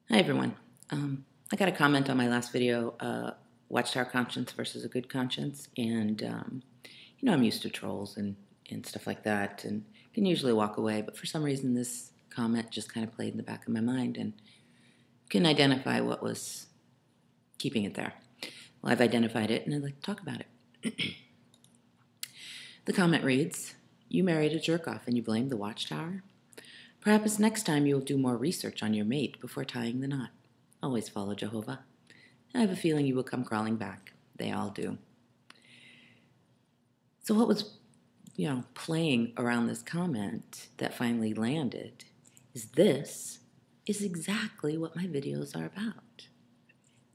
Hi, everyone. I got a comment on my last video, Watchtower conscience versus a good conscience. And, I'm used to trolls and stuff like that and can usually walk away. But for some reason, this comment just kind of played in the back of my mind and couldn't identify what was keeping it there. Well, I've identified it and I'd like to talk about it. The comment reads, "You married a jerk off and you blame the Watchtower? Perhaps next time you will do more research on your mate before tying the knot. Always follow Jehovah. I have a feeling you will come crawling back. They all do." So what was, playing around this comment that finally landed is this is exactly what my videos are about.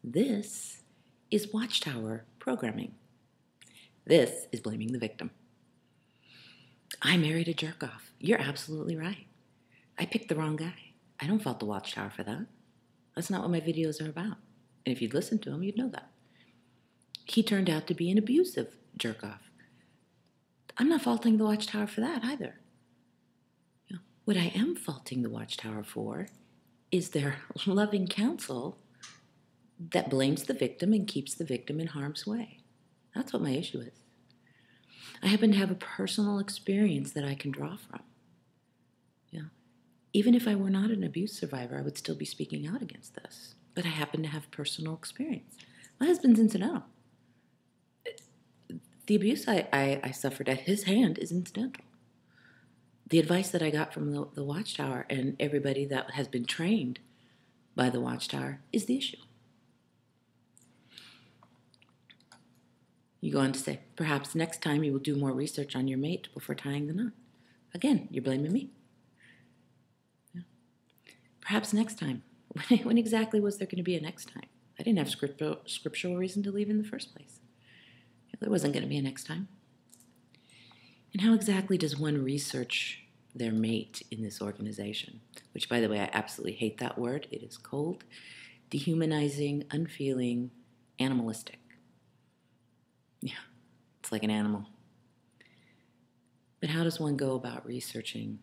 This is Watchtower programming. This is blaming the victim. I married a jerk off. You're absolutely right. I picked the wrong guy. I don't fault the Watchtower for that. That's not what my videos are about. And if you'd listened to him, you'd know that. He turned out to be an abusive jerk-off. I'm not faulting the Watchtower for that either. What I am faulting the Watchtower for is their loving counsel that blames the victim and keeps the victim in harm's way. That's what my issue is. I happen to have a personal experience that I can draw from. Even if I were not an abuse survivor, I would still be speaking out against this. But I happen to have personal experience. My husband's incidental. The abuse I suffered at his hand is incidental. The advice that I got from the Watchtower and everybody that has been trained by the Watchtower is the issue. You go on to say, perhaps next time you will do more research on your mate before tying the knot. Again, you're blaming me. Perhaps next time. When exactly was there going to be a next time? I didn't have scriptural reason to leave in the first place. There wasn't going to be a next time. And how exactly does one research their mate in this organization? Which, by the way, I absolutely hate that word. It is cold, dehumanizing, unfeeling, animalistic. Yeah, it's like an animal. But how does one go about researching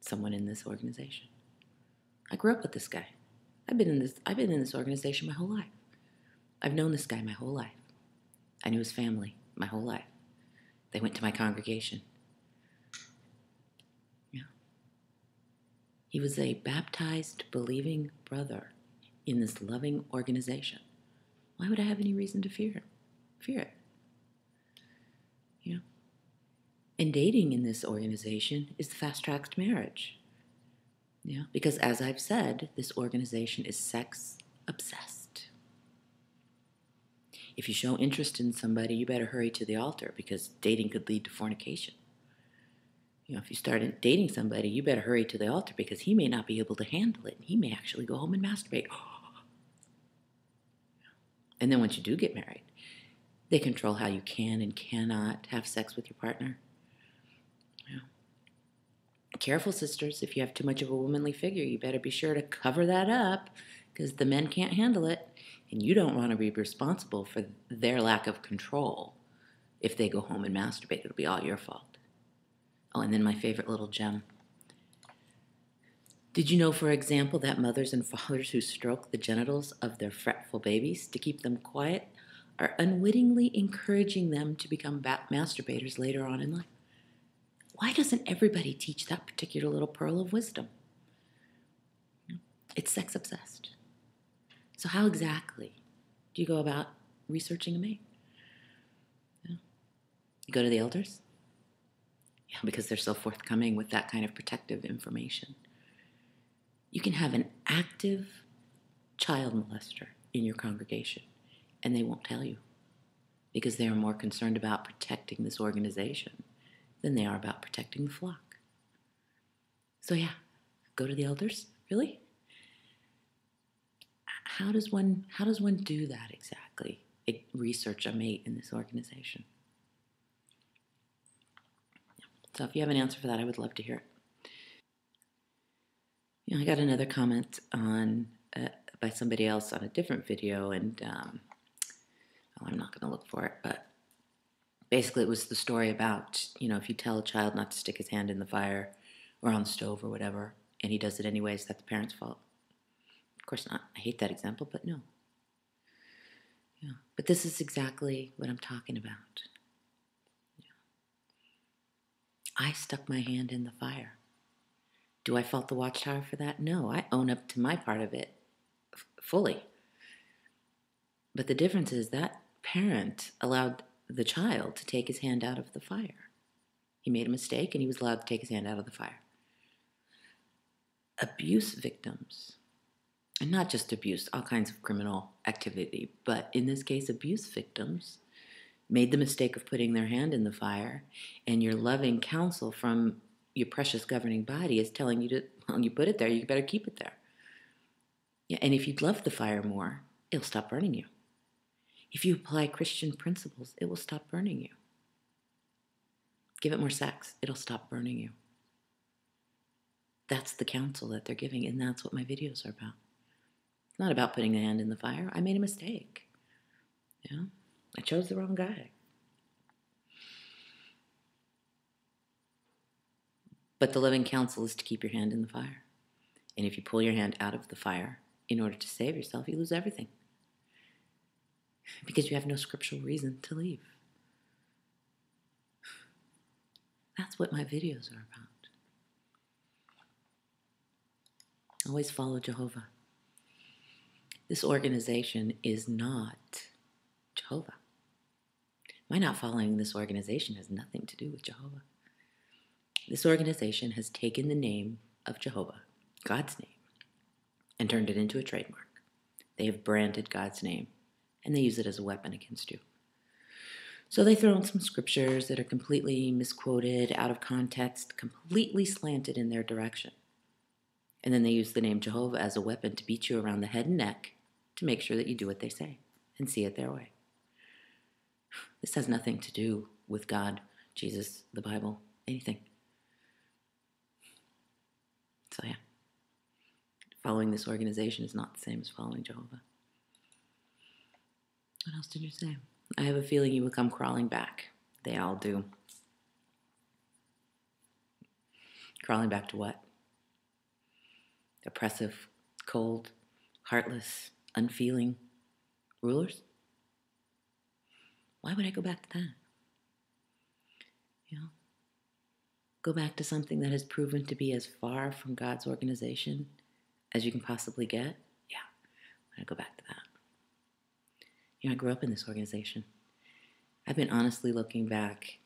someone in this organization? I grew up with this guy. I've been in this organization my whole life. I've known this guy my whole life. I knew his family my whole life. They went to my congregation. Yeah. He was a baptized, believing brother in this loving organization. Why would I have any reason to fear it? And dating in this organization is the fast-tracked marriage. Because as I've said, this organization is sex obsessed. If you show interest in somebody, you better hurry to the altar because dating could lead to fornication. If you start dating somebody, you better hurry to the altar because he may not be able to handle it. He may actually go home and masturbate. And then once you do get married, they control how you can and cannot have sex with your partner. Careful, sisters. If you have too much of a womanly figure, you better be sure to cover that up because the men can't handle it, and you don't want to be responsible for their lack of control. If they go home and masturbate, it'll be all your fault. Oh, and then my favorite little gem. Did you know, for example, that mothers and fathers who stroke the genitals of their fretful babies to keep them quiet are unwittingly encouraging them to become masturbators later on in life? Why doesn't everybody teach that particular little pearl of wisdom? It's sex obsessed. So how exactly do you go about researching a mate? You go to the elders? Yeah, because they're so forthcoming with that kind of protective information. You can have an active child molester in your congregation, and they won't tell you because they are more concerned about protecting this organization than they are about protecting the flock. So yeah, go to the elders. Really? How does one do that exactly? Research a mate in this organization. So if you have an answer for that, I would love to hear it. I got another comment on by somebody else on a different video, and I'm not going to look for it, but basically it was the story about, if you tell a child not to stick his hand in the fire or on the stove or whatever, and he does it anyways, that's the parent's fault. course not. I hate that example, but no. Yeah. But this is exactly what I'm talking about. Yeah. I stuck my hand in the fire. Do I fault the Watchtower for that? No, I own up to my part of it fully. But the difference is that parent allowed the child to take his hand out of the fire. He made a mistake and he was allowed to take his hand out of the fire. Abuse victims, and not just abuse, all kinds of criminal activity, but in this case, abuse victims made the mistake of putting their hand in the fire, and your loving counsel from your precious governing body is telling you to, well, you put it there, you better keep it there. Yeah, and if you love the fire more, it'll stop burning you. If you apply Christian principles, it will stop burning you. Give it more sex, it'll stop burning you. That's the counsel that they're giving, and that's what my videos are about. It's not about putting a hand in the fire. I made a mistake. You know, I chose the wrong guy. But the living counsel is to keep your hand in the fire. And if you pull your hand out of the fire in order to save yourself, you lose everything. Because you have no scriptural reason to leave. That's what my videos are about. Always follow Jehovah. This organization is not Jehovah. My not following this organization has nothing to do with Jehovah. This organization has taken the name of Jehovah, God's name, and turned it into a trademark. They have branded God's name, and they use it as a weapon against you. So they throw in some scriptures that are completely misquoted, out of context, completely slanted in their direction. And then they use the name Jehovah as a weapon to beat you around the head and neck to make sure that you do what they say and see it their way. This has nothing to do with God, Jesus, the Bible, anything. So yeah, following this organization is not the same as following Jehovah. What else did you say? I have a feeling you will come crawling back. They all do. Crawling back to what? Oppressive, cold, heartless, unfeeling rulers? Why would I go back to that? You know, go back to something that has proven to be as far from God's organization as you can possibly get? Yeah, I'm going to go back to that. You know, I grew up in this organization. I've been honestly looking back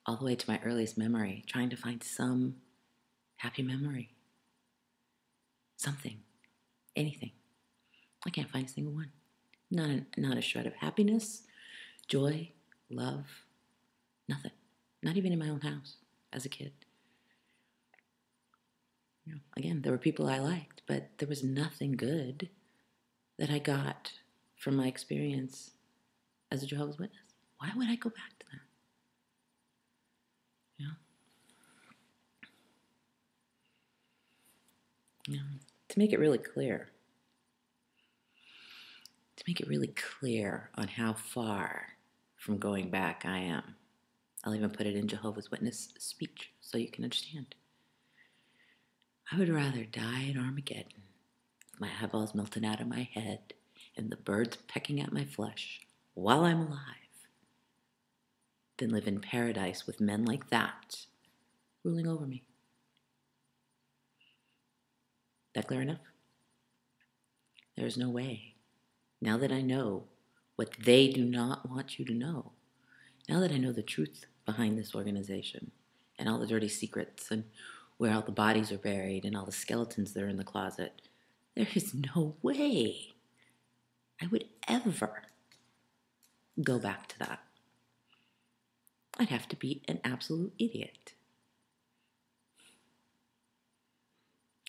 all the way to my earliest memory, trying to find some happy memory. Something. Anything. I can't find a single one. Not a shred of happiness, joy, love, nothing. Not even in my own house as a kid. You know, again, there were people I liked, but there was nothing good that I got from my experience as a Jehovah's Witness. Why would I go back to that? You know? You know, to make it really clear on how far from going back I am, I'll even put it in Jehovah's Witness speech so you can understand. I would rather die in Armageddon with my eyeballs melting out of my head and the birds pecking at my flesh while I'm alive than live in paradise with men like that ruling over me. That clear enough? There is no way. Now that I know what they do not want you to know, now that I know the truth behind this organization and all the dirty secrets and where all the bodies are buried and all the skeletons that are in the closet, there is no way I would ever go back to that. I'd have to be an absolute idiot.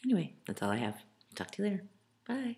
Anyway, that's all I have. Talk to you later. Bye.